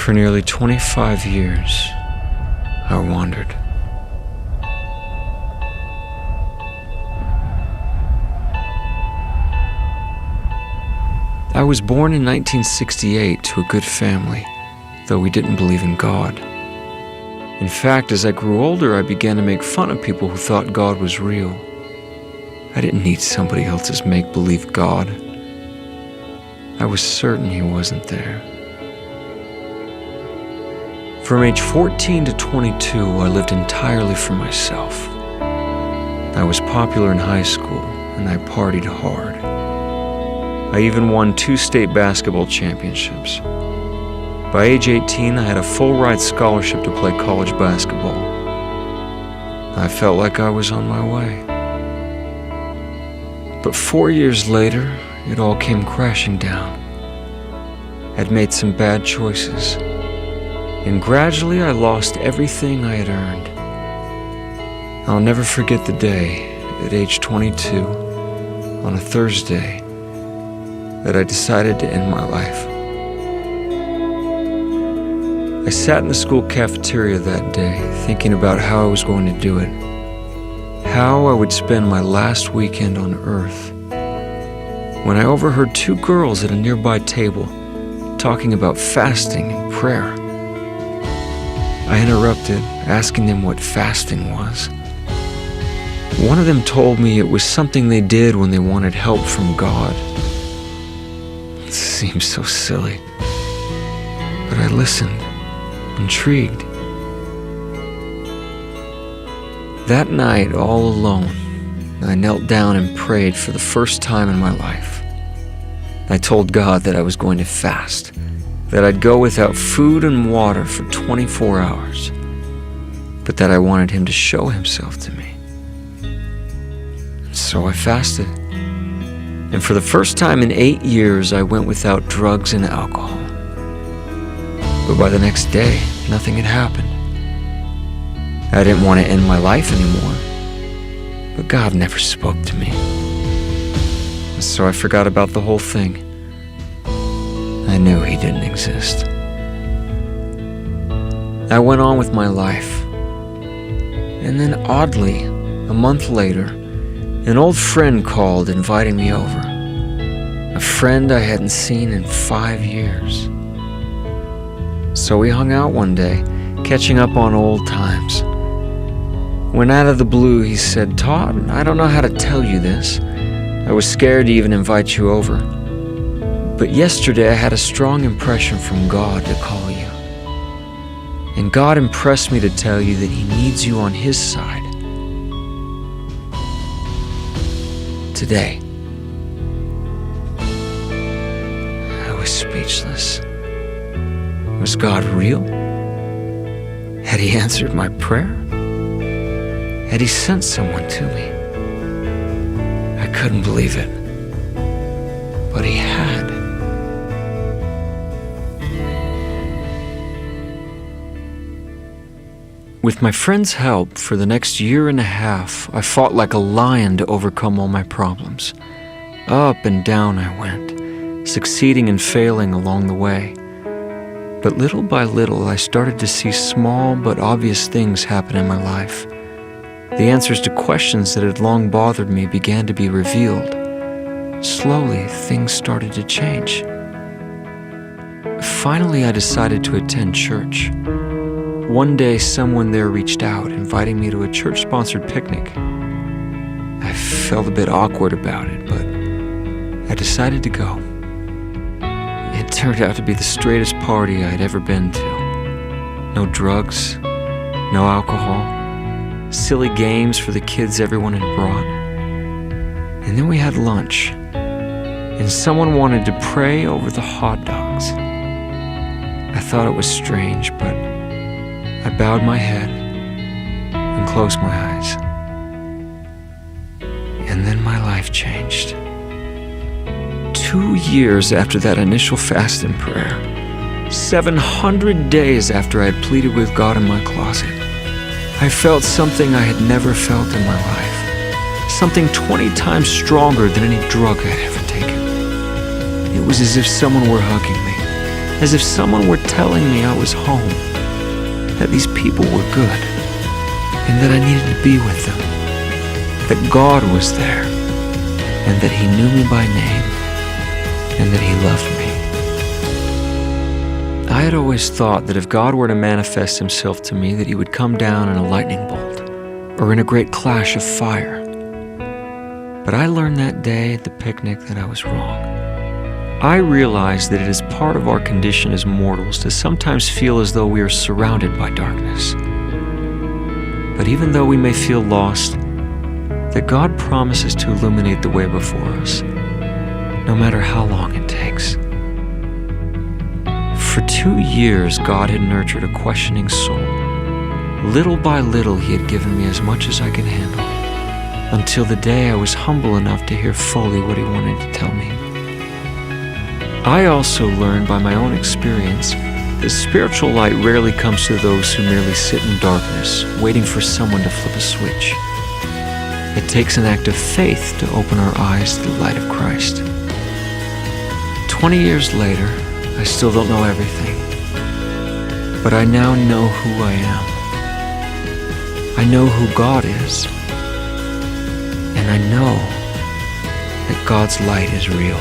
For nearly 25 years, I wandered. I was born in 1968 to a good family, though we didn't believe in God. In fact, as I grew older, I began to make fun of people who thought God was real. I didn't need somebody else's make-believe God. I was certain He wasn't there. From age 14 to 22, I lived entirely for myself. I was popular in high school, and I partied hard. I even won 2 state basketball championships. By age 18, I had a full-ride scholarship to play college basketball. I felt like I was on my way. But 4 years later, it all came crashing down. I'd made some bad choices, and gradually I lost everything I had earned. I'll never forget the day, at age 22, on a Thursday, that I decided to end my life. I sat in the school cafeteria that day, thinking about how I was going to do it, how I would spend my last weekend on Earth, when I overheard 2 girls at a nearby table talking about fasting and prayer. I interrupted, asking them what fasting was. One of them told me it was something they did when they wanted help from God. It seemed so silly, but I listened, intrigued. That night, all alone, I knelt down and prayed for the first time in my life. I told God that I was going to fast, that I'd go without food and water for 24 hours, but that I wanted Him to show Himself to me. So I fasted. And for the first time in 8 years, I went without drugs and alcohol. But by the next day, nothing had happened. I didn't want to end my life anymore, but God never spoke to me. So I forgot about the whole thing. I knew He didn't exist. I went on with my life. And then oddly, a month later, an old friend called inviting me over. A friend I hadn't seen in 5 years. So we hung out one day, catching up on old times. When out of the blue he said, "Todd, I don't know how to tell you this. I was scared to even invite you over. But yesterday I had a strong impression from God to call you. And God impressed me to tell you that He needs you on His side. Today." I was speechless. Was God real? Had He answered my prayer? Had He sent someone to me? I couldn't believe it, but He had. With my friend's help, for the next year and a half, I fought like a lion to overcome all my problems. Up and down I went, succeeding and failing along the way. But little by little, I started to see small but obvious things happen in my life. The answers to questions that had long bothered me began to be revealed. Slowly, things started to change. Finally, I decided to attend church. One day, someone there reached out, inviting me to a church-sponsored picnic. I felt a bit awkward about it, but I decided to go. It turned out to be the straightest party I'd ever been to. No drugs, no alcohol, silly games for the kids everyone had brought. And then we had lunch, and someone wanted to pray over the hot dogs. I thought it was strange, but I bowed my head and closed my eyes. And then my life changed. 2 years after that initial fast and prayer, 700 days after I had pleaded with God in my closet, I felt something I had never felt in my life. Something 20 times stronger than any drug I'd ever taken. It was as if someone were hugging me, as if someone were telling me I was home, that these people were good, and that I needed to be with them, that God was there, and that He knew me by name, and that He loved me. I had always thought that if God were to manifest Himself to me, that He would come down in a lightning bolt, or in a great clash of fire. But I learned that day at the picnic that I was wrong. I realized that it is part of our condition as mortals to sometimes feel as though we are surrounded by darkness. But even though we may feel lost, that God promises to illuminate the way before us, no matter how long it takes. For 2 years, God had nurtured a questioning soul. Little by little, He had given me as much as I could handle, until the day I was humble enough to hear fully what He wanted to tell me. I also learned by my own experience that spiritual light rarely comes to those who merely sit in darkness, waiting for someone to flip a switch. It takes an act of faith to open our eyes to the light of Christ. 20 years later, I still don't know everything, but I now know who I am. I know who God is, and I know that God's light is real.